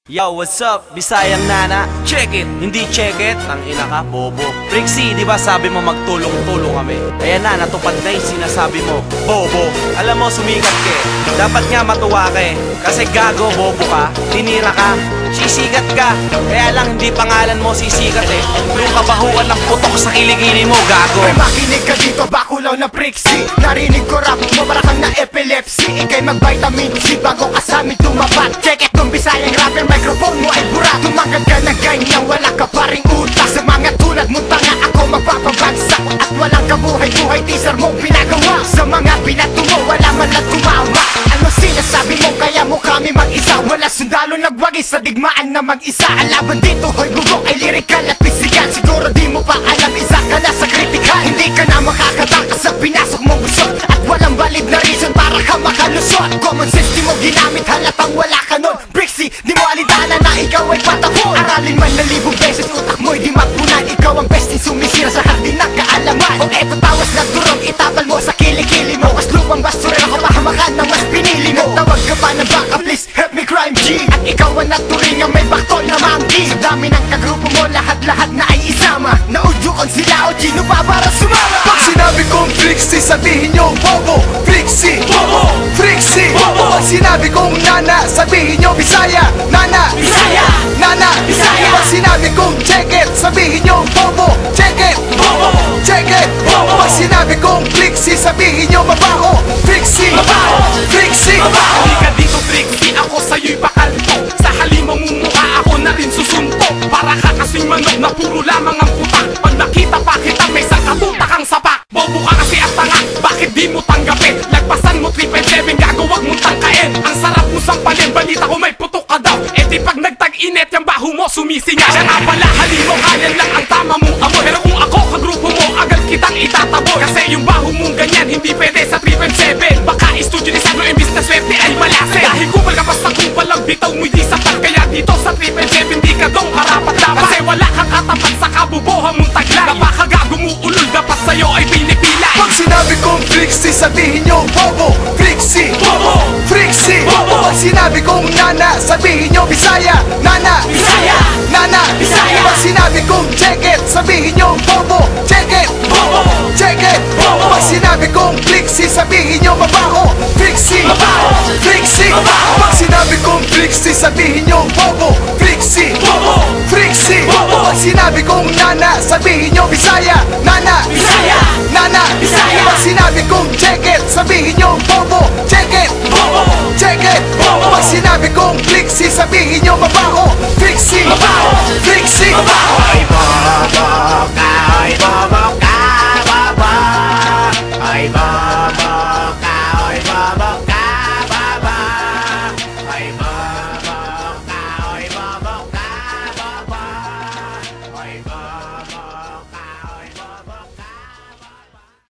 Yo, what's up? Bisayang nana, check it! Hindi check it, nang ina ka, bobo. Trixie, di ba sabi mo magtulong-tulong kami? Ayan na, natupad na yung sinasabi mo, bobo. Alam mo, sumikat ka eh. Dapat nga matuwa ka eh. Kasi gago, bobo ka, tinira ka, sisikat ka. Kaya lang hindi pangalan mo sisikat eh. Yung kabahuan ng putok sa kilikili mo, gago. May makinig ka dito, bakulaw na Trixie. Narinig ko rap mo, para kang na epilepsy. Ika'y mag-vitamin C bago ka sa amin tumapat. Check it, kung Bisayang rapper, microphone mo ay bura. Tumangkad ka na ganyan, wala ka pa ring utak. Sa mga tulad mo tanga, ako magpapabagsak. At walang kabuhay-buhay, teaser mong pinagawa. Sa mga binato mo, wala man lang tumawa. Ano sinasabi mo, kaya mo kami mag-isa. Wala sundalo nagwagi sa digmaan na mag-isa. Ang laban dito, hoy gugok ay lyrical at physical. Siguro di mo pa alam, isa ka na sa critical. Hindi ka na makakatakas sa pinasok mong gusot. At walang valid na reason para ka makalusot. Common sense di mo ginamit, halatang wala ka nun. Trixie, di mo alidana na ikaw ay patapon. Aralin man na libong beses, utak mo'y di mapunan. Ikaw ang besting sumisira sa hardin na kaalaman. O eto tawas na durog, itapal mo sa kilikili mo. Mas lupang basurero, kapahamakan na mas pinili mo. Tawag ka pa ng backup, please help me crime G. At ikaw ang naturing ang may baktol na monkey. Sa dami ng kagrupo mo, lahat-lahat na ay isama. Naudyoon sila o Gino pa para sumama. Pag sinabi kong Trixie, sabihin nyo bobo. Trixie, bobo. Trixie, bobo. Pag sinabi kong nana, sabihin nyo Bisaya. Nana, Bisaya. Nana, Bisaya. Pag sinabi kong check it, sabihin nyo bobo. Check it, Bobo. check it, Bobo. Pag sinabi kong Trixie, sabihin nyo mabaho. Trixie, Mabaho. Trixie, Mabaho. Halika dito Trixie, ako sa'yo'y pakalto. Sa halimang mumukha ako na rin susuntok. Para ka kasing manok na puro lamang ang putak. Pag nakita pa kita may sangkatutak ang sapak. Bobo ka kasi at tanga, bakit di mo tanggapin? Lagpasan mo 777, gago wag mong tangkain. Ang sarap mo sampalin, balita ko may putok ka daw. E di pag nagtag-init yung baho mo sumisinga. Siya nga pala halimo, kanan lang ang tama mong amoy. Pero kung ako kagrupo mo, agad kitang itataboy. Kasi yung baho mong ganyan, hindi pwede sa 777. Baka studio ni Sano, imbis na swerte ay malase. Dahil kupal ka basta kupal lang, bitaw mo'y di sapat. Kaya dito sa 777, di ka dong karapat dapat. Kasi wala kang katapat sa kabubuhan mong taglay. Napakagago mo ulol, dapat sa'yo ay pinipilay. Pag sinabi kong Trixie, sabihin nyo bobo. Trixie, Bobo. Trixie, Bobo. Pag sinabi kong nana, sabihin nyo Bisaya. Nana, Bisaya. Nana, Bisaya. Pag sinabi kong check it, sabihin nyo bobo. Check it, Bobo. check it, Bobo. Pag sinabi kong Trixie, sabihin nyo mabaho. Trixie, Mabaho. Trixie, Mabaho. Pag sinabi kong Trixie, sabihin nyo bobo. Trixie, Bobo. Trixie, Bobo. Pag sinabi kong nana, sabihin nyo Bisaya. Nana, Bisaya. Nana, Bisaya. Pag sinabi kong check it, sabihin nyo bobo. Check it, Bobo. check it, Bobo. Pag sinabi kong Trixie, sabihin